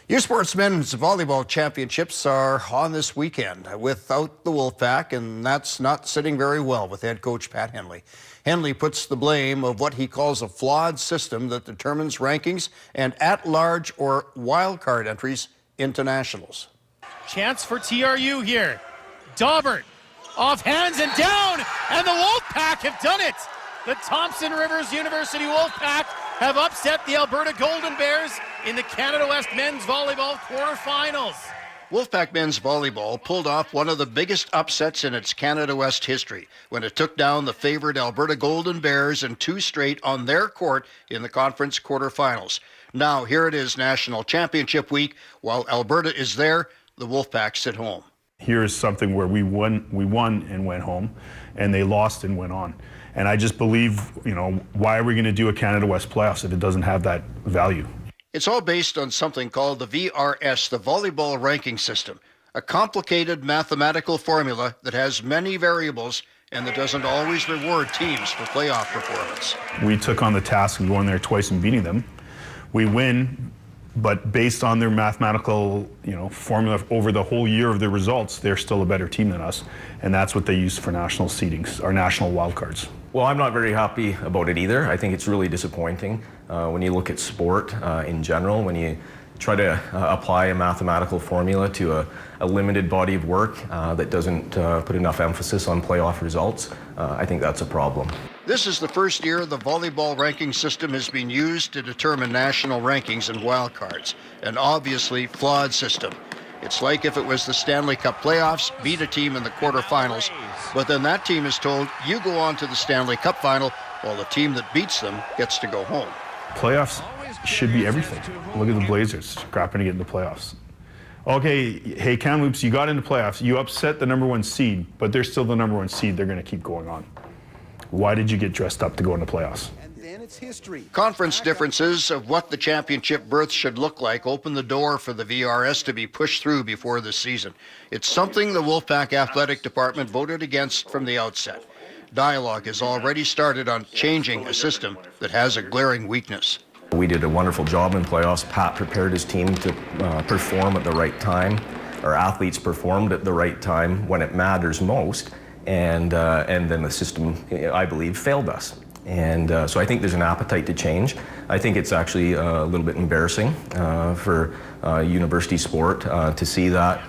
U Sports Men's Volleyball Championships are on this weekend without the Wolfpack, and that's not sitting very well with head coach Pat Henley. Henley puts the blame of what he calls a flawed system that determines rankings and at-large or wild-card entries into nationals. Chance for TRU here. Daubert off hands and down, and the Wolfpack have done it. The Thompson Rivers University Wolfpack have upset the Alberta Golden Bears in the Canada West men's volleyball quarterfinals. Wolfpack men's volleyball pulled off one of the biggest upsets in its Canada West history when it took down the favored Alberta Golden Bears in 2 straight on their court in the conference quarterfinals. Now here it is National Championship week. While Alberta is there, the Wolfpack sit home. Here is something where we won and went home, and they lost and went on. And I just believe, why are we going to do a Canada West playoffs if it doesn't have that value? It's all based on something called the VRS, the Volleyball Ranking System, a complicated mathematical formula that has many variables and that doesn't always reward teams for playoff performance. We took on the task of going there twice and beating them. We win, but based on their mathematical, formula over the whole year of their results, they're still a better team than us, and that's what they use for national seedings, our national wildcards. Well, I'm not very happy about it either. I think it's really disappointing when you look at sport in general, when you try to apply a mathematical formula to a limited body of work that doesn't put enough emphasis on playoff results. I think that's a problem. This is the first year the volleyball ranking system has been used to determine national rankings and wildcards, an obviously flawed system. It's like if it was the Stanley Cup playoffs, beat a team in the quarterfinals, but then that team is told, you go on to the Stanley Cup final, while the team that beats them gets to go home. Playoffs should be everything. Look at the Blazers, scrapping to get into the playoffs. Okay, hey, Kamloops, you got into playoffs. You upset the #1 seed, but they're still the #1 seed. They're going to keep going on. Why did you get dressed up to go into playoffs? It's history. Conference differences of what the championship berth should look like open the door for the VRS to be pushed through before this season. It's something the Wolfpack Athletic Department voted against from the outset. Dialogue has already started on changing a system that has a glaring weakness. We did a wonderful job in playoffs. Pat prepared his team to perform at the right time. Our athletes performed at the right time when it matters most, and then the system, I believe, failed us. And so I think there's an appetite to change. I think it's actually a little bit embarrassing for university sport to see that.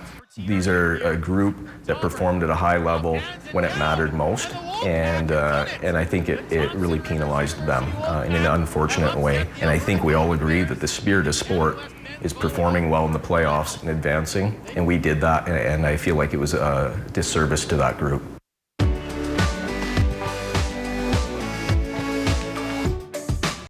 These are a group that performed at a high level when it mattered most, and I think it really penalized them in an unfortunate way. And I think we all agree that the spirit of sport is performing well in the playoffs and advancing, and we did that, and I feel like it was a disservice to that group.